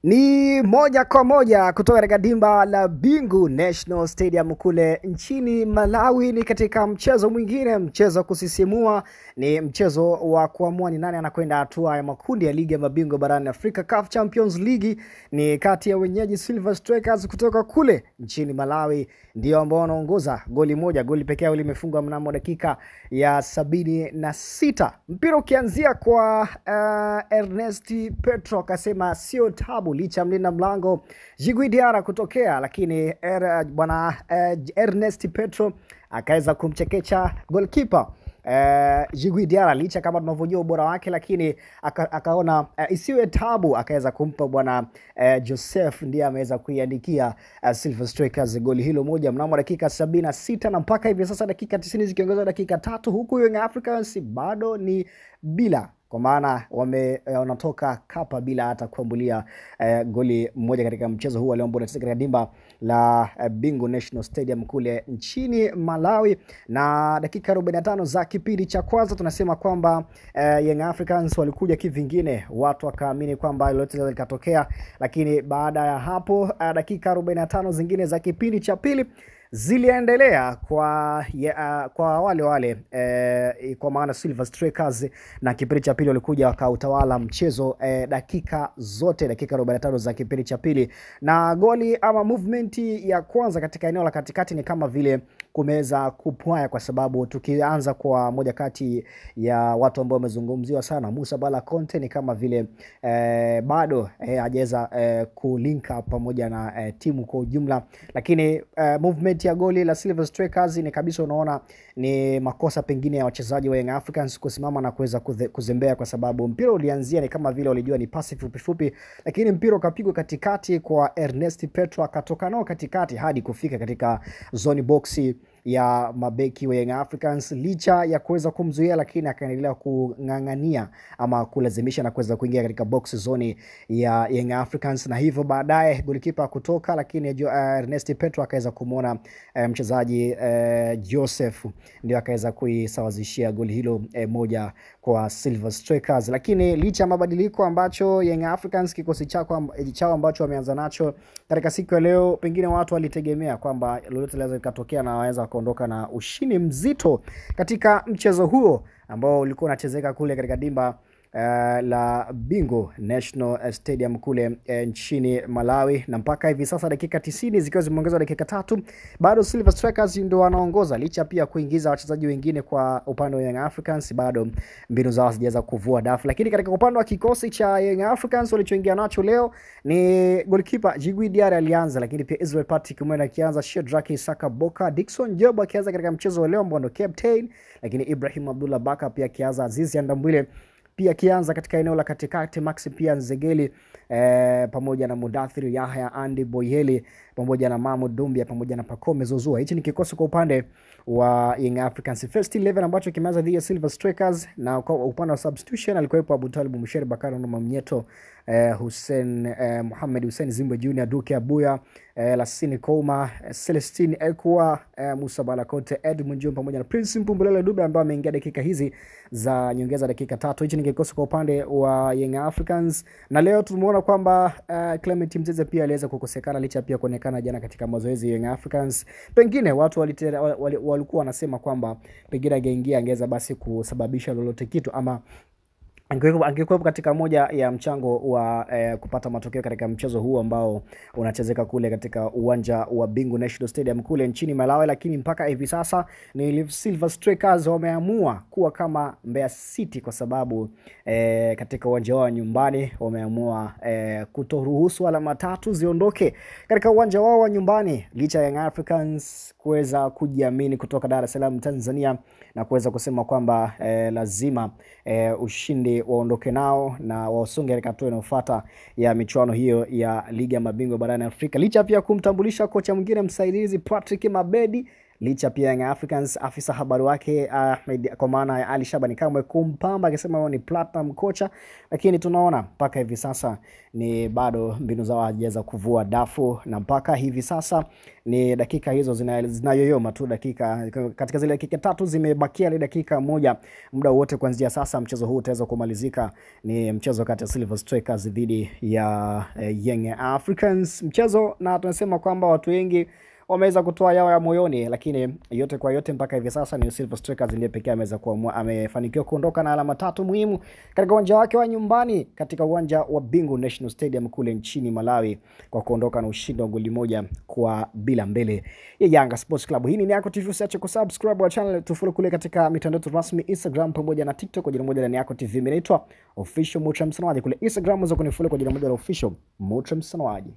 Ni moja kwa moja kutoka katika dimba la Bingu National Stadium kule nchini Malawi. Ni katika mchezo mwingine, mchezo kusisimua, ni mchezo wa kuamua ni nani anakwenda hatua ya makundi ya ligi ya mabingwa barani Afrika, CAF Champions League. Ni kati ya wenyeji Silver Strikers kutoka kule nchini Malawi ndio ambao wanaongoza goli moja. Goli pekee limefungwa mnamo dakika ya 76. Mpira ukianzia kwa Ernest Petro akasema sio tabu licha mlinda mlango Djigui Diarra kutokea, lakini Ernest Petro akaweza kumchekecha goalkeeper Djigui Diarra, licha kama tunavyojua ubora wake, lakini akaona isiwe tabu, akaweza kumpa bwana Joseph, ndiye ameweza kuiandikia Silver Strikers goli hilo moja mnamo dakika 76, na mpaka hivi sasa dakika 90 zikiongezwa dakika 3, huku Young Africans bado ni bila, kwa maana wanatoka kapa bila hata kuambulia goli moja katika mchezo huu ambao unachezeka katika dimba la Bingu National Stadium kule nchini Malawi. Na dakika 45 za kipindi cha kwanza tunasema kwamba Young Africans walikuja kivingine, watu wakaamini kwamba lolote likatokea, lakini baada ya hapo dakika 45 zingine za kipindi cha pili ziliendelea kwa wale kwa maana Silver Strikers, na kipindi cha pili walikuja wakautawala mchezo dakika zote, dakika 45 za kipindi cha pili. Na goli ama movement ya kwanza katika eneo la katikati ni kama vile kumeweza kupwaya, kwa sababu tukianza kwa moja kati ya watu ambao wamezungumziwa sana, Musa Bala Conte, ni kama vile bado hajaweza kulink up pamoja na timu kwa ujumla, lakini movement ya goli la Silver Strikers ni kabisa unaona ni makosa pengine ya wachezaji wa Young Africans kusimama na kuweza kuzembea, kwa sababu mpira ulianzia ni kama vile walijua ni pasi fupi fupi, lakini mpira ukapigwa katikati kwa Ernest Petro, akatoka nao katikati hadi kufika katika zone boxi ya mabeki wa Young Africans, licha ya kuweza kumzuia, lakini akaendelea kungangania ama kulazimisha na kuweza kuingia katika box zone ya Young Africans, na hivyo baadaye golikipa kutoka, lakini Ernest Petro akaweza kumuona mchezaji Joseph, ndio akaweza kuisawazishia goli hilo moja kwa Silver Strikers. Lakini licha ya mabadiliko ambacho Young Africans kikosi chao ambacho wameanza nacho katika siku ya leo, pengine watu walitegemea kwamba lolote linaweza likatokea na waweza kuondoka na ushindi mzito katika mchezo huo ambao ulikuwa unachezeka kule katika dimba la Bingu National Stadium kule nchini Malawi. Na mpaka hivi sasa dakika 90 zikiwa zimeongezwa dakika 3, bado Silver Strikers ndio wanaongoza, licha pia kuingiza wachezaji wengine kwa upande wa Young Africans, bado mbinu zao hazijaweza kuvua dafu. Lakini katika upande wa kikosi cha Young Africans walichoingia nacho leo ni goalkeeper Djigui Diarra alianza, lakini pia Israel Patrick Mwenda akianza, Shedrack Saka Boka, Dickson Job akianza katika mchezo wa leo ambao ndo captain, lakini Ibrahim Abdullah Baka pia akianza, Azizi Andambwile pia kianza katika eneo la katikati, Maxi pia Nzegeli pamoja na Mudathir Yahya, Andy Boyeli pamoja na Mahmoud Dumbia pamoja na Pacome Zouzoua. Hichi ni kikosi kwa upande wa Young Africans first 11 ambacho kimeanza dhidi ya Silver Strikers, na kwa upande wa substitution alikuwepo Abu Talib Msheri, Bakari Noma Mnyeto, Hussein Mohamed Hussein Zimbe Junior, Duke Abuya, Lassini Kouma, Celestine Ekwa, Musa Bala Conte, Edmund John pamoja na Prince Mpumbulele Dube ambao ameingia dakika hizi za nyongeza dakika 3. Hichi ni kikosi kwa upande wa Young Africans, na leo tumeona kwamba Clement Mzeze pia aliweza kukosekana, licha pia kuonekana jana katika mazoezi ya Young Africans. Pengine watu walikuwa wanasema kwamba pengine angeingia angeweza basi kusababisha lolote kitu, ama angekuwa katika moja ya mchango wa kupata matokeo katika mchezo huu ambao unachezeka kule katika uwanja wa Bingu National Stadium kule nchini Malawi. Lakini mpaka hivi sasa ni Silver Strikers wameamua kuwa kama Mbeya City, kwa sababu katika uwanja wao nyumbani wameamua kutoruhusu alama 3 ziondoke katika uwanja wao wa nyumbani, licha ya Young Africans kuweza kujiamini kutoka Dar es Salaam Tanzania na kuweza kusema kwamba lazima ushindi waondoke nao na wasonge katika hatua inayofuata ya michuano hiyo ya ligi ya mabingwa barani Afrika, licha pia kumtambulisha kocha mwingine msaidizi Patrick Mabedi licha pia Young Africans afisa habari wake Ahmed, kwa maana ya Ali Shabani Kamwe, kumpamba akisema yeye ni platinum kocha, lakini tunaona mpaka hivi sasa ni bado mbinu zao hajaweza kuvua dafu, na mpaka hivi sasa ni dakika hizo zinayoyoma tu, dakika katika zile dakika 3 zimebakia ile dakika moja. Muda wote kuanzia sasa mchezo huu utaweza kumalizika. Ni mchezo kati ya Silver Strikers dhidi ya Young Africans, mchezo na tunasema kwamba watu wengi wameweza kutoa yao ya moyoni, lakini yote kwa yote mpaka hivi sasa ni Silver Strikers ndiye pekee ameweza kuamua, amefanikiwa kuondoka na alama 3 muhimu katika uwanja wake wa nyumbani katika uwanja wa Bingu National Stadium kule nchini Malawi, kwa kuondoka na ushindi wa goli 1-0 mbele ya Yanga Sports Club. Hii ni Niako TV, usiache kusubscribe wa channel, tufollow kule katika mitandao rasmi Instagram pamoja na TikTok kwa jina moja la Niako TV. Mimi naitwa Official Mutra Msanawaji, kule Instagram unaweza kunifollow kwa jina moja la Official Mutra Msanawaji.